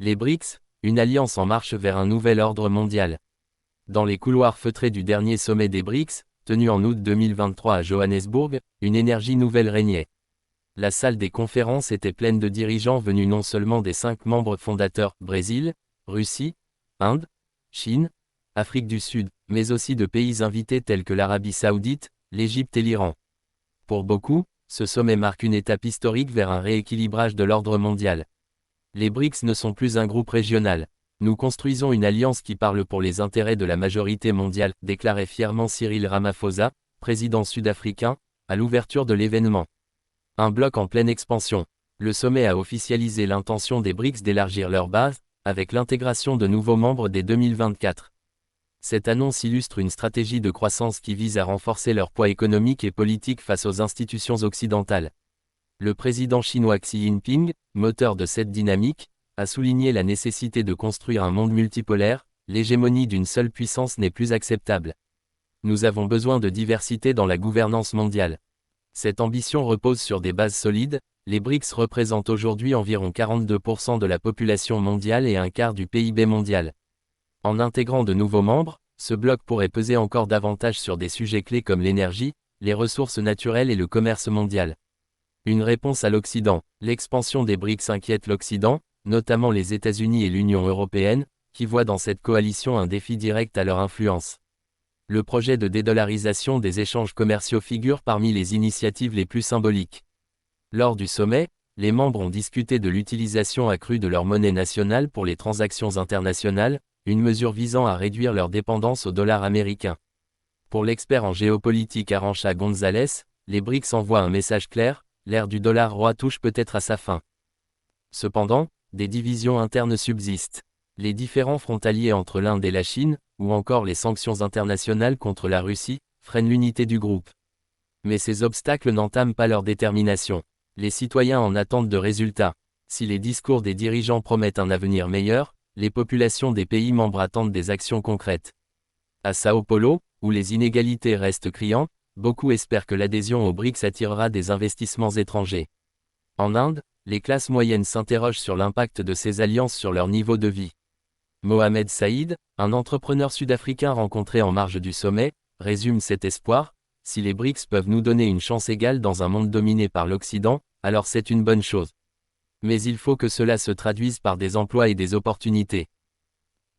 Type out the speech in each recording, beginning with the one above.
Les BRICS, une alliance en marche vers un nouvel ordre mondial. Dans les couloirs feutrés du dernier sommet des BRICS, tenu en août 2023 à Johannesburg, une énergie nouvelle régnait. La salle des conférences était pleine de dirigeants venus non seulement des 5 membres fondateurs, Brésil, Russie, Inde, Chine, Afrique du Sud, mais aussi de pays invités tels que l'Arabie Saoudite, l'Égypte et l'Iran. Pour beaucoup, ce sommet marque une étape historique vers un rééquilibrage de l'ordre mondial. Les BRICS ne sont plus un groupe régional. Nous construisons une alliance qui parle pour les intérêts de la majorité mondiale, déclarait fièrement Cyril Ramaphosa, président sud-africain, à l'ouverture de l'événement. Un bloc en pleine expansion. Le sommet a officialisé l'intention des BRICS d'élargir leur base, avec l'intégration de nouveaux membres dès 2024. Cette annonce illustre une stratégie de croissance qui vise à renforcer leur poids économique et politique face aux institutions occidentales. Le président chinois Xi Jinping, moteur de cette dynamique, a souligné la nécessité de construire un monde multipolaire. L'hégémonie d'une seule puissance n'est plus acceptable. Nous avons besoin de diversité dans la gouvernance mondiale. Cette ambition repose sur des bases solides. Les BRICS représentent aujourd'hui environ 42% de la population mondiale et un quart du PIB mondial. En intégrant de nouveaux membres, ce bloc pourrait peser encore davantage sur des sujets clés comme l'énergie, les ressources naturelles et le commerce mondial. Une réponse à l'Occident. L'expansion des BRICS inquiète l'Occident, notamment les États-Unis et l'Union européenne, qui voient dans cette coalition un défi direct à leur influence. Le projet de dédollarisation des échanges commerciaux figure parmi les initiatives les plus symboliques. Lors du sommet, les membres ont discuté de l'utilisation accrue de leur monnaie nationale pour les transactions internationales, une mesure visant à réduire leur dépendance au dollar américain. Pour l'expert en géopolitique Arantxa González, les BRICS envoient un message clair: l'ère du dollar roi touche peut-être à sa fin. Cependant, des divisions internes subsistent. Les différends frontaliers entre l'Inde et la Chine, ou encore les sanctions internationales contre la Russie, freinent l'unité du groupe. Mais ces obstacles n'entament pas leur détermination. Les citoyens en attendent de résultats. Si les discours des dirigeants promettent un avenir meilleur, les populations des pays membres attendent des actions concrètes. À Sao Paulo, où les inégalités restent criantes, beaucoup espèrent que l'adhésion aux BRICS attirera des investissements étrangers. En Inde, les classes moyennes s'interrogent sur l'impact de ces alliances sur leur niveau de vie. Mohamed Saïd, un entrepreneur sud-africain rencontré en marge du sommet, résume cet espoir: si les BRICS peuvent nous donner une chance égale dans un monde dominé par l'Occident, alors c'est une bonne chose. Mais il faut que cela se traduise par des emplois et des opportunités.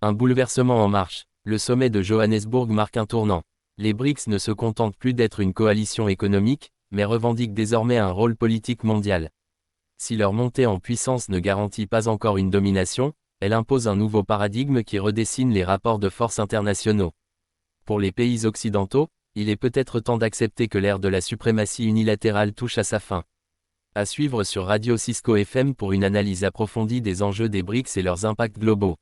Un bouleversement en marche. Le sommet de Johannesburg marque un tournant. Les BRICS ne se contentent plus d'être une coalition économique, mais revendiquent désormais un rôle politique mondial. Si leur montée en puissance ne garantit pas encore une domination, elle impose un nouveau paradigme qui redessine les rapports de force internationaux. Pour les pays occidentaux, il est peut-être temps d'accepter que l'ère de la suprématie unilatérale touche à sa fin. À suivre sur Radio Cisco FM pour une analyse approfondie des enjeux des BRICS et leurs impacts globaux.